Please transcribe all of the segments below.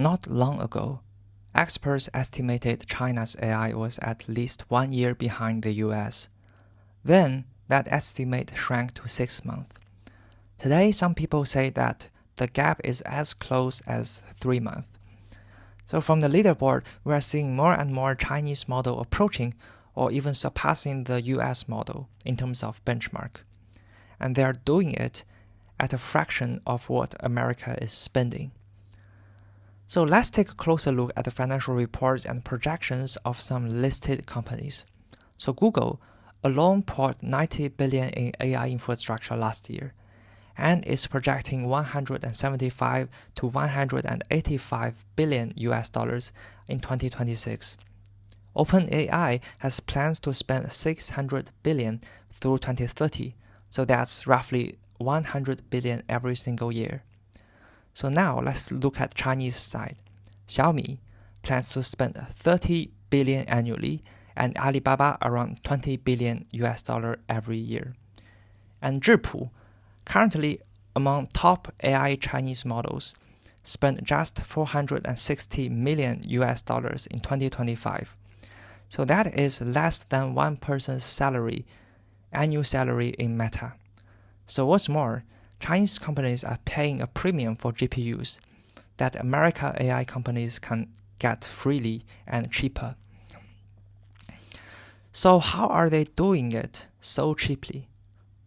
Not long ago, experts estimated China's AI was at least 1 year behind the US. Then, that estimate shrank to 6 months. Today, some people say that the gap is as close as 3 months. So from the leaderboard, we are seeing more and more Chinese model approaching or even surpassing the US model in terms of benchmark. And they are doing it at a fraction of what America is spending. So let's take a closer look at the financial reports and projections of some listed companies. So Google alone poured 90 billion in AI infrastructure last year, and is projecting 175 to 185 billion US dollars in 2026. OpenAI has plans to spend 600 billion through 2030, so that's roughly 100 billion every single year. So now let's look at Chinese side. Xiaomi plans to spend 30 billion annually, and Alibaba around 20 billion US dollar every year. And Zhipu, currently among top AI Chinese models, spent just 460 million US dollars in 2025. So that is less than one person's annual salary in Meta. So what's more, Chinese companies are paying a premium for GPUs that American AI companies can get freely and cheaper. So how are they doing it so cheaply?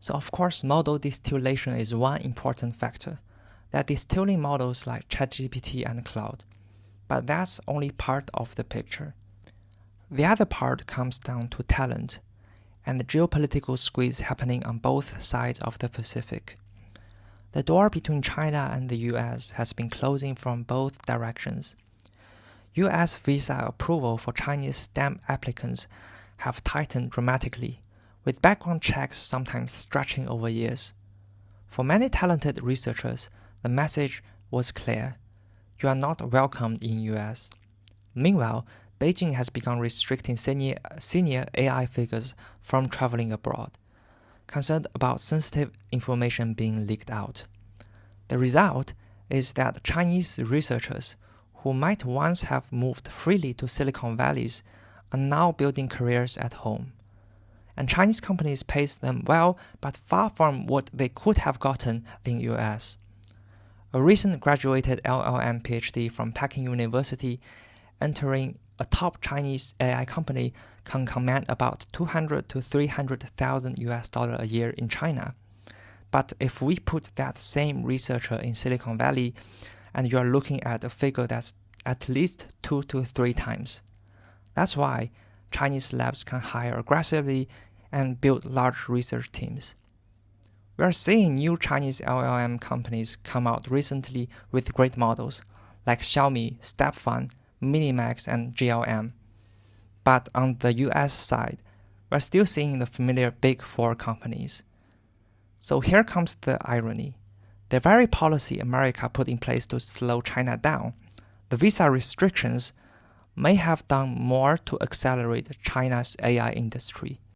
So of course, model distillation is one important factor. They're distilling models like ChatGPT and Cloud. But that's only part of the picture. The other part comes down to talent and the geopolitical squeeze happening on both sides of the Pacific. The door between China and the US has been closing from both directions. US visa approval for Chinese STEM applicants have tightened dramatically, with background checks sometimes stretching over years. For many talented researchers, the message was clear: you are not welcomed in US. Meanwhile, Beijing has begun restricting senior AI figures from traveling abroad, concerned about sensitive information being leaked out. The result is that Chinese researchers who might once have moved freely to Silicon Valleys are now building careers at home. And Chinese companies pay them well, but far from what they could have gotten in US. A recent graduated LLM PhD from Peking University entering a top Chinese AI company can command about 200 to 300,000 US dollars a year in China. But if we put that same researcher in Silicon Valley, and you are looking at a figure that's at least 2 to 3 times. That's why Chinese labs can hire aggressively and build large research teams. We are seeing new Chinese LLM companies come out recently with great models, like Xiaomi, StepFun, Minimax, and GLM. But on the US side, we're still seeing the familiar Big Four companies. So here comes the irony. The very policy America put in place to slow China down, the visa restrictions, may have done more to accelerate China's AI industry.